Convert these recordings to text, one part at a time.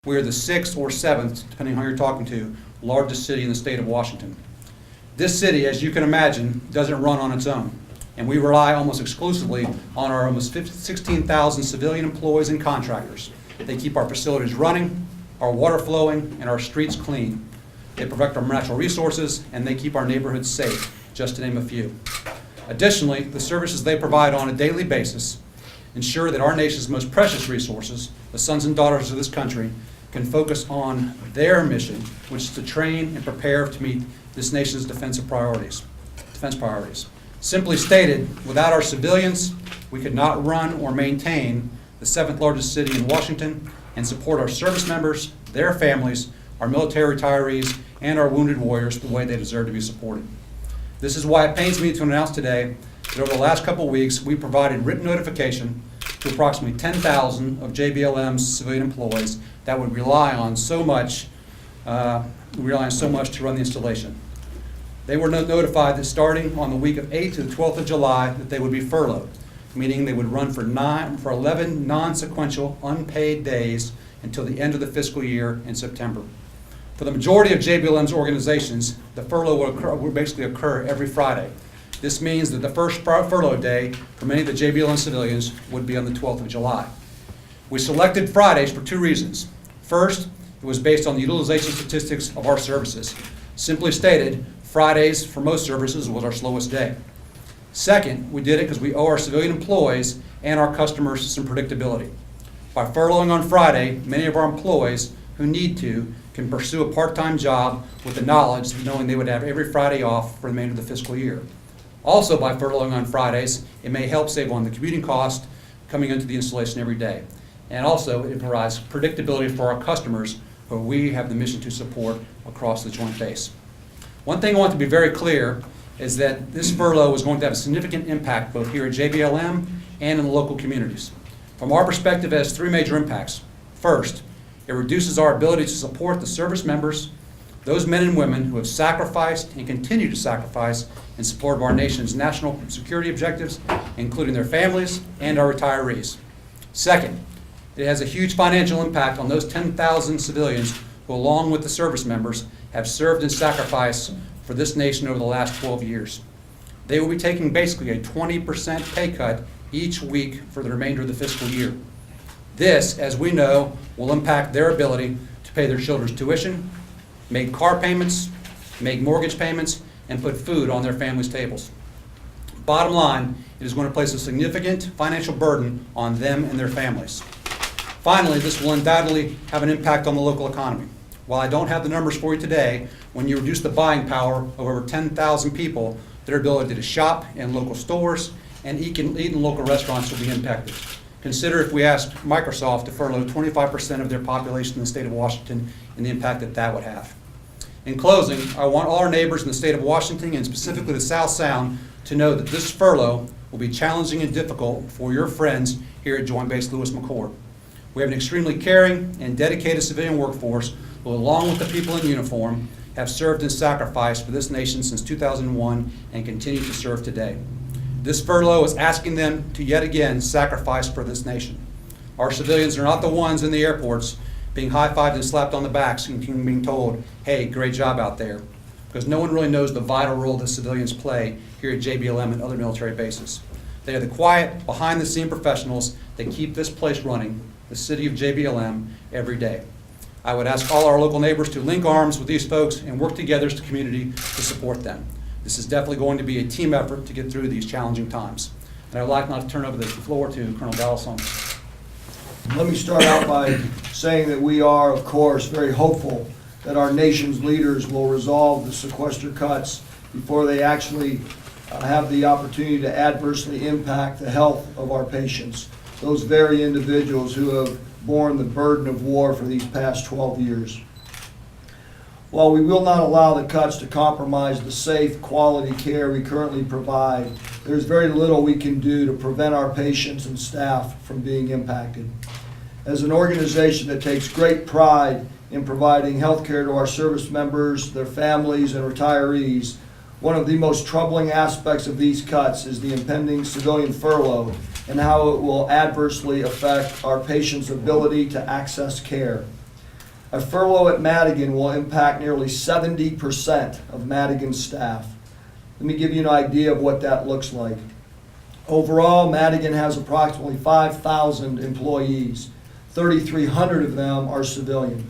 We are the 6th or 7th, depending on who you're talking to, largest city in the state of Washington. This city, as you can imagine, doesn't run on its own, and we rely almost exclusively on our almost 16,000 civilian employees and contractors. They keep our facilities running, our water flowing, and our streets clean. They protect our natural resources, and they keep our neighborhoods safe, just to name a few. Additionally, the services they provide on a daily basis ensure that our nation's most precious resources, the sons and daughters of this country, can focus on their mission, which is to train and prepare to meet this nation's defense priorities. Simply stated, without our civilians, we could not run or maintain the 7th largest city in Washington and support our service members, their families, our military retirees, and our wounded warriors the way they deserve to be supported. This is why it pains me to announce today that over the last couple of weeks, we provided written notification to approximately 10,000 of JBLM's civilian employees that would rely on so much to run the installation. They were notified that starting on the week of 8th to the 12th of July that they would be furloughed, meaning they would run for 11 non-sequential unpaid days until the end of the fiscal year in September. For the majority of JBLM's organizations, the furlough will basically occur every Friday. This means that the first furlough day for many of the JBLM civilians would be on the 12th of July. We selected Fridays for 2 reasons. First, it was based on the utilization statistics of our services. Simply stated, Fridays for most services was our slowest day. Second, we did it because we owe our civilian employees and our customers some predictability. By furloughing on Friday, many of our employees who need to can pursue a part-time job with the knowledge of knowing they would have every Friday off for the remainder of the fiscal year. Also, by furloughing on Fridays, it may help save on the commuting cost coming into the installation every day. And also, it provides predictability for our customers who we have the mission to support across the Joint Base. One thing I want to be very clear is that this furlough is going to have a significant impact both here at JBLM and in the local communities. From our perspective, it has 3 major impacts. First, it reduces our ability to support the service members, those men and women who have sacrificed and continue to sacrifice in support of our nation's national security objectives, including their families and our retirees. Second, it has a huge financial impact on those 10,000 civilians who, along with the service members, have served and sacrificed for this nation over the last 12 years. They will be taking basically a 20% pay cut each week for the remainder of the fiscal year. This, as we know, will impact their ability to pay their children's tuition, make car payments, make mortgage payments, and put food on their families' tables. Bottom line, it is going to place a significant financial burden on them and their families. Finally, this will undoubtedly have an impact on the local economy. While I don't have the numbers for you today, when you reduce the buying power of over 10,000 people, their ability to shop in local stores and eat in local restaurants will be impacted. Consider if we asked Microsoft to furlough 25% of their population in the state of Washington and the impact that that would have. In closing, I want all our neighbors in the state of Washington and specifically the South Sound to know that this furlough will be challenging and difficult for your friends here at Joint Base Lewis McChord. We have an extremely caring and dedicated civilian workforce who, along with the people in uniform, have served and sacrificed for this nation since 2001 and continue to serve today. This furlough is asking them to yet again sacrifice for this nation. Our civilians are not the ones in the airports being high-fived and slapped on the backs and being told, hey, great job out there, because no one really knows the vital role that civilians play here at JBLM and other military bases. They are the quiet, behind-the-scene professionals that keep this place running, the city of JBLM, every day. I would ask all our local neighbors to link arms with these folks and work together as a community to support them. This is definitely going to be a team effort to get through these challenging times. And I'd like now to turn over the floor to Colonel Dallas. Let me start out by saying that we are, of course, very hopeful that our nation's leaders will resolve the sequester cuts before they actually have the opportunity to adversely impact the health of our patients, those very individuals who have borne the burden of war for these past 12 years. While we will not allow the cuts to compromise the safe, quality care we currently provide, there's very little we can do to prevent our patients and staff from being impacted. As an organization that takes great pride in providing health care to our service members, their families, and retirees, one of the most troubling aspects of these cuts is the impending civilian furlough and how it will adversely affect our patients' ability to access care. A furlough at Madigan will impact nearly 70% of Madigan's staff. Let me give you an idea of what that looks like. Overall, Madigan has approximately 5,000 employees. 3,300 of them are civilian.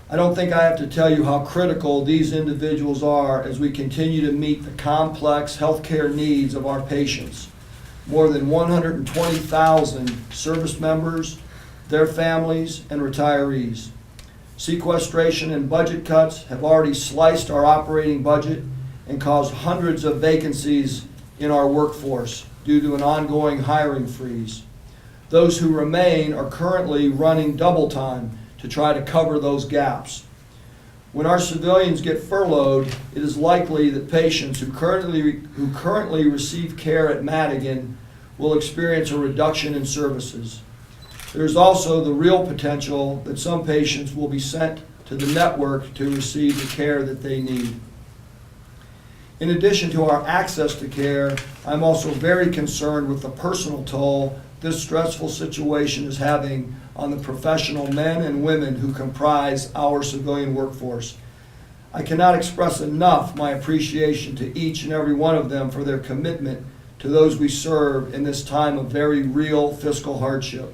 I don't think I have to tell you how critical these individuals are as we continue to meet the complex healthcare needs of our patients. More than 120,000 service members, their families, and retirees. Sequestration and budget cuts have already sliced our operating budget and caused hundreds of vacancies in our workforce due to an ongoing hiring freeze. Those who remain are currently running double time to try to cover those gaps. When our civilians get furloughed, it is likely that patients who currently receive care at Madigan will experience a reduction in services. There's also the real potential that some patients will be sent to the network to receive the care that they need. In addition to our access to care, I'm also very concerned with the personal toll this stressful situation is having on the professional men and women who comprise our civilian workforce. I cannot express enough my appreciation to each and every one of them for their commitment to those we serve in this time of very real fiscal hardship.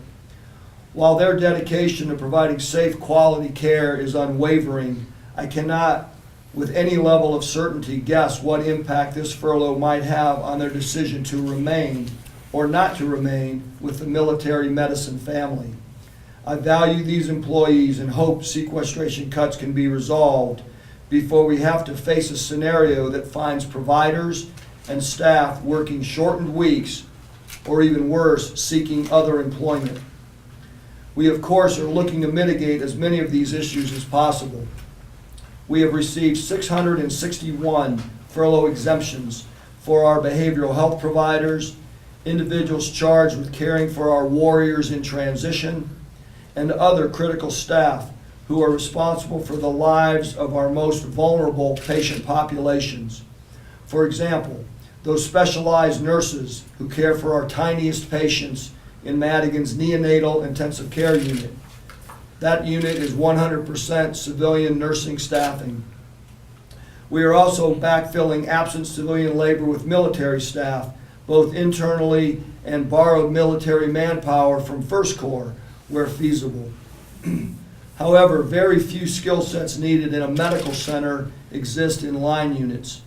While their dedication to providing safe, quality care is unwavering, I cannot, with any level of certainty, guess what impact this furlough might have on their decision to remain or not to remain with the military medicine family. I value these employees and hope sequestration cuts can be resolved before we have to face a scenario that finds providers and staff working shortened weeks, or even worse, seeking other employment. We, of course, are looking to mitigate as many of these issues as possible. We have received 661 furlough exemptions for our behavioral health providers, individuals charged with caring for our warriors in transition, and other critical staff who are responsible for the lives of our most vulnerable patient populations. For example, those specialized nurses who care for our tiniest patients in Madigan's neonatal intensive care unit. That unit is 100% civilian nursing staffing. We are also backfilling absent civilian labor with military staff, both internally and borrowed military manpower from First Corps, where feasible. However, very few skill sets needed in a medical center exist in line units.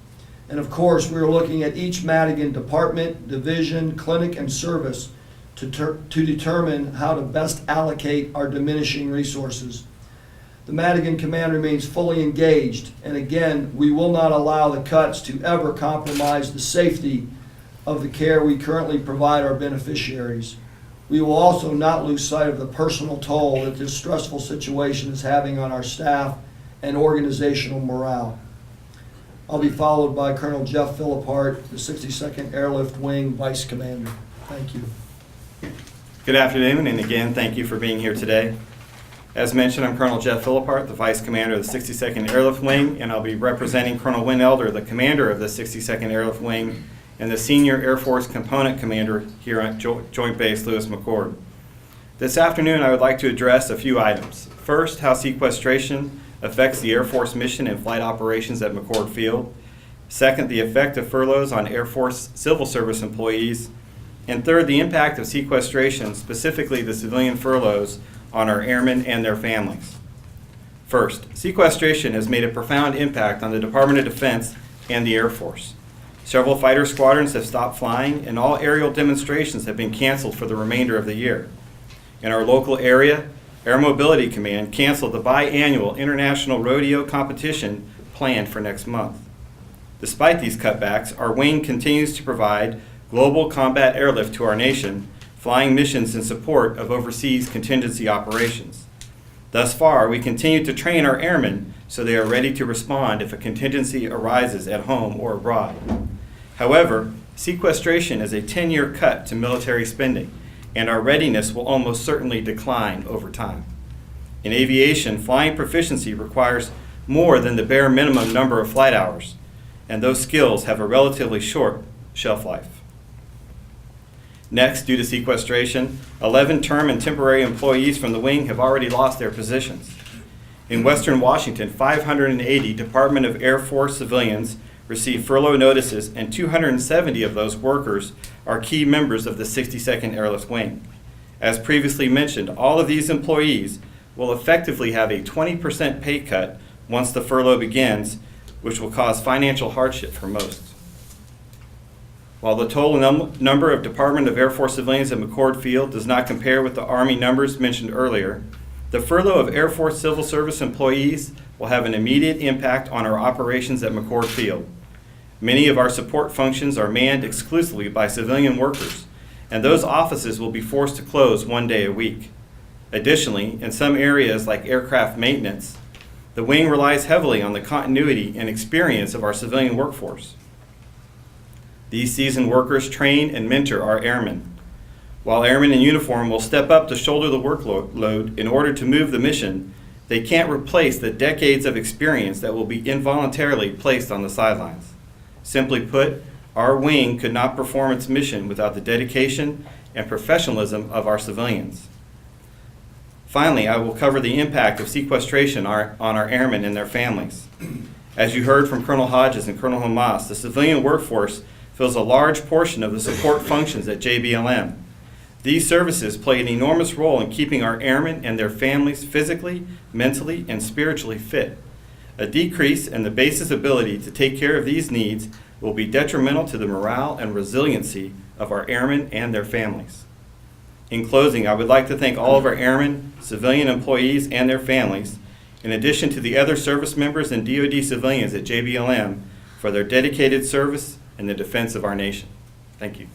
And of course, we are looking at each Madigan department, division, clinic, and service to determine how to best allocate our diminishing resources. The Madigan Command remains fully engaged, and again, we will not allow the cuts to ever compromise the safety of the care we currently provide our beneficiaries. We will also not lose sight of the personal toll that this stressful situation is having on our staff and organizational morale. I'll be followed by Colonel Jeff Philippart, the 62nd Airlift Wing Vice Commander. Thank you. Good afternoon, and again, thank you for being here today. As mentioned, I'm Colonel Jeff Philippart, the Vice Commander of the 62nd Airlift Wing, and I'll be representing Colonel Wynn Elder, the Commander of the 62nd Airlift Wing, and the Senior Air Force Component Commander here at Joint Base Lewis McChord. This afternoon, I would like to address a few items. First, how sequestration affects the Air Force mission and flight operations at McChord Field. Second, the effect of furloughs on Air Force civil service employees. And third, the impact of sequestration, specifically the civilian furloughs, on our airmen and their families. First, sequestration has made a profound impact on the Department of Defense and the Air Force. Several fighter squadrons have stopped flying, and all aerial demonstrations have been canceled for the remainder of the year. In our local area, Air Mobility Command canceled the biannual international rodeo competition planned for next month. Despite these cutbacks, our wing continues to provide global combat airlift to our nation, flying missions in support of overseas contingency operations. Thus far, we continue to train our airmen so they are ready to respond if a contingency arises at home or abroad. However, sequestration is a 10-year cut to military spending, and our readiness will almost certainly decline over time. In aviation, flying proficiency requires more than the bare minimum number of flight hours, and those skills have a relatively short shelf life. Next, due to sequestration, 11 term and temporary employees from the wing have already lost their positions. In Western Washington, 580 Department of Air Force civilians received furlough notices, and 270 of those workers are key members of the 62nd Airlift Wing. As previously mentioned, all of these employees will effectively have a 20% pay cut once the furlough begins, which will cause financial hardship for most. While the total number of Department of Air Force civilians at McChord Field does not compare with the Army numbers mentioned earlier, the furlough of Air Force Civil Service employees will have an immediate impact on our operations at McChord Field. Many of our support functions are manned exclusively by civilian workers, and those offices will be forced to close 1 day a week. Additionally, in some areas like aircraft maintenance, the wing relies heavily on the continuity and experience of our civilian workforce. These seasoned workers train and mentor our airmen. While airmen in uniform will step up to shoulder the workload in order to move the mission, they can't replace the decades of experience that will be involuntarily placed on the sidelines. Simply put, our wing could not perform its mission without the dedication and professionalism of our civilians. Finally, I will cover the impact of sequestration on our airmen and their families. As you heard from Colonel Hodges and Colonel Hamas, the civilian workforce fills a large portion of the support functions at JBLM. These services play an enormous role in keeping our airmen and their families physically, mentally, and spiritually fit. A decrease in the base's ability to take care of these needs will be detrimental to the morale and resiliency of our airmen and their families. In closing, I would like to thank all of our airmen, civilian employees, and their families, in addition to the other service members and DoD civilians at JBLM, for their dedicated service in the defense of our nation. Thank you.